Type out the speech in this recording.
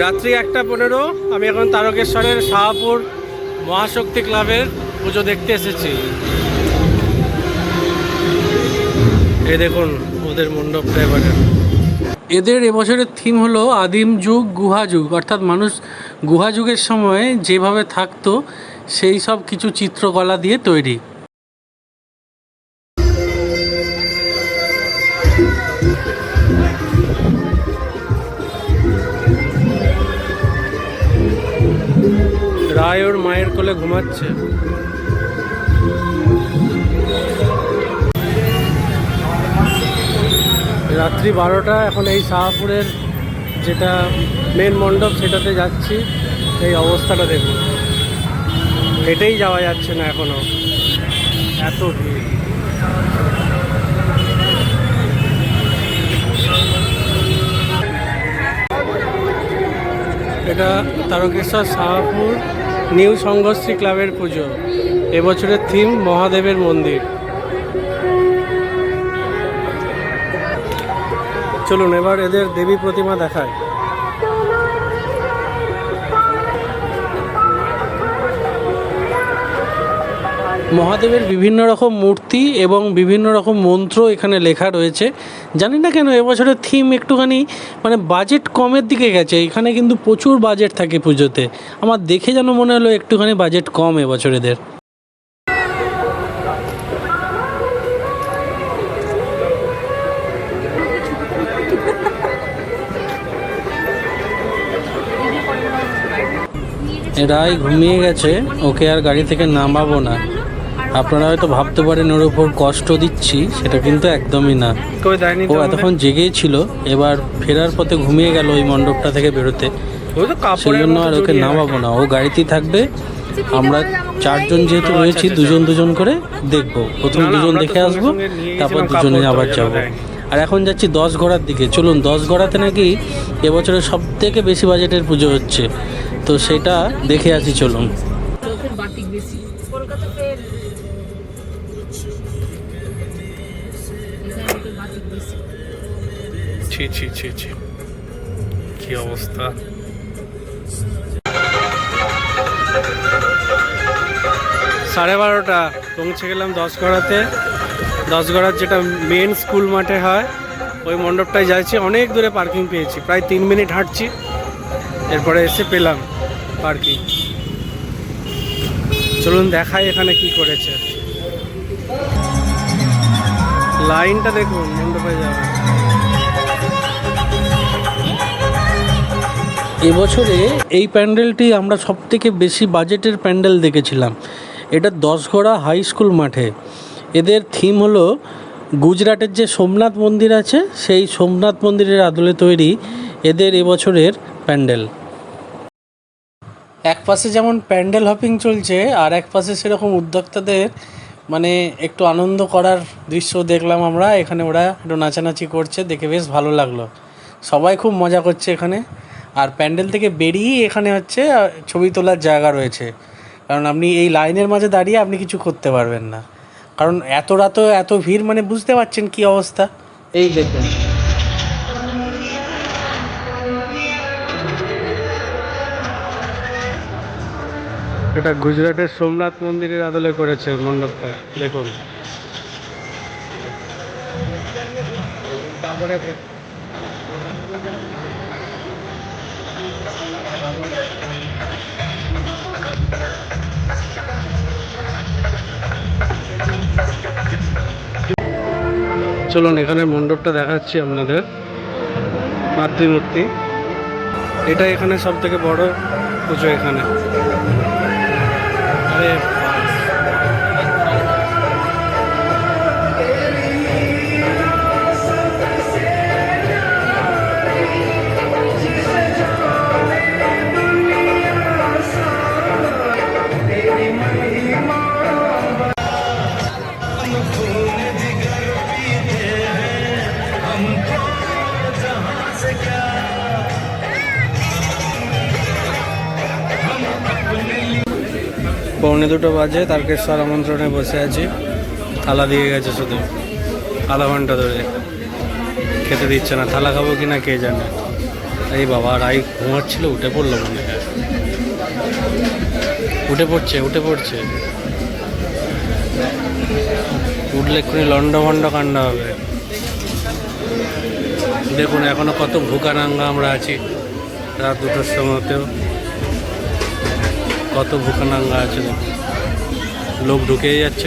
রাত্রি 1:15। আমি এখন তারকেশ্বরের শাহপুর মহাশক্তি ক্লাবের পুজো দেখতে এসেছি। এই দেখুন ওদের মণ্ডপটা এবারে। এদের এবছরের থিম হলো আদিম যুগ গুহা যুগ, অর্থাৎ মানুষ গুহা যুগের সময় যেভাবে থাকতো সেই সব কিছু চিত্রকলা দিয়ে তৈরি। রায় ওর মায়ের কোলে ঘুমাচ্ছে। রাত্রি 12টা। এখন এই শাহপুরের যেটা মেন মণ্ডপ সেটাতে যাচ্ছি। এই অবস্থাটা দেখুন, হেঁটেই যাওয়া যাচ্ছে না এখনো, এত ভিড়। এটা তারকেশ্বর শাহপুর নিউ সংঘশ্রী ক্লাবের পুজো। এবছরের থিম মহাদেবের মন্দির। চলুন এবার এদের দেবী প্রতিমা দেখায়। মহাদেবের বিভিন্ন রকম মূর্তি এবং বিভিন্ন রকম মন্ত্র এখানে লেখা রয়েছে। জানি না কেন এবছরের থিম একটুখানি মানে বাজেট কমের দিকে গেছে। এখানে কিন্তু প্রচুর বাজেট থাকে পুজোতে। আমার দেখে যেন মনে হলো একটুখানি বাজেট কম এবছর এদের। রায় ঘুমিয়ে গেছে, ওকে আর গাড়ি থেকে নামাবো না। আপনারা হয়তো ভাবতে পারেন ওর উপর কষ্ট দিচ্ছি, সেটা কিন্তু একদমই না। ও এতক্ষণ জেগেই ছিল, এবার ফেরার পথে ঘুমিয়ে গেল ওই মণ্ডপটা থেকে বেরোতে। সেই জন্য আর ওকে নামাবো না, ও গাড়িতেই থাকবে। আমরা 4 জন যেহেতু রয়েছি, 2 জন করে দেখবো। প্রথম 2 জন দেখে আসবো, তারপর 2 জনে আবার যাবো। আর এখন যাচ্ছি 10 ঘোড়ার দিকে। চলুন, 10 ঘোড়াতে নাকি এবছরের সব থেকে বেশি বাজেটের পুজো হচ্ছে, তো সেটা দেখে আসি। চলুন। ছি ছি ছি ছি, কি অবস্থা। 12:30 পৌঁছে গেলাম 10 ঘোড়াতে। 10 ঘোড়ার যেটা মেন স্কুল মাঠে হয় ওই মণ্ডপটায় যাচ্ছি। অনেক দূরে পার্কিং পেয়েছি, প্রায় 3 মিনিট হাঁটছি, এরপরে এসে পেলাম পার্কিং। চলুন দেখাই এখানে কি করেছে। লাইনটা দেখুন মণ্ডপে যাওয়া। এবছরে এই প্যান্ডেলটি আমরা সবথেকে বেশি বাজেটের প্যান্ডেল দেখেছিলাম। এটা 10 ঘোড়া হাই স্কুল মাঠে। এদের থিম হলো গুজরাটের যে সোমনাথ মন্দির আছে, সেই সোমনাথ মন্দিরের আদলে তৈরি এদের এবছরের প্যান্ডেল। এক পাশে যেমন প্যান্ডেল হপিং চলছে, আর এক পাশে সেরকম উদ্যোক্তাদের মানে একটু আনন্দ করার দৃশ্য দেখলাম আমরা। এখানে ওরা একটু নাচানাচি করছে, দেখে বেশ ভালো লাগলো। সবাই খুব মজা করছে এখানে। আর প্যান্ডেল থেকে বেরিয়েই এখানে হচ্ছে ছবি তোলার জায়গা রয়েছে, কারণ আপনি এই লাইনের মাঝে দাঁড়িয়ে আপনি কিছু করতে পারবেন না, কারণ এত রাত এত ভিড়, মানে বুঝতে পারছেন কি অবস্থা। এই দেখুন, এটা গুজরাটের সোমনাথ মন্দিরের আদলে করেছে মণ্ডপটা, দেখুন। চলুন এখানে মণ্ডপটা দেখাচ্ছি আপনাদের। মাতৃমূর্তি, এটা এখানে সব থেকে বড় পুজো এখানে। আরে পৌনে 2 বাজে, তারকেশ্বর আমন্ত্রণে বসে আছি। থালা দিয়ে গেছে শুধু, আধা ঘন্টা ধরে খেতে দিচ্ছে না। থালা খাবো কিনা কে জানে। এই বাবা রাই ঘুমাচ্ছিল, উঠে পড়লো মনে হয়। উঠে পড়ছে উঠলে এক্ষুনি লন্ড ভন্ড কাণ্ড হবে। দেখুন এখনো কত ভুকানাঙ্গা আমরা আছি, রাত 2টোর সময়তেও কত ভুকানাঙ্গা আছে। দেখুন লোক ঢুকেই যাচ্ছে।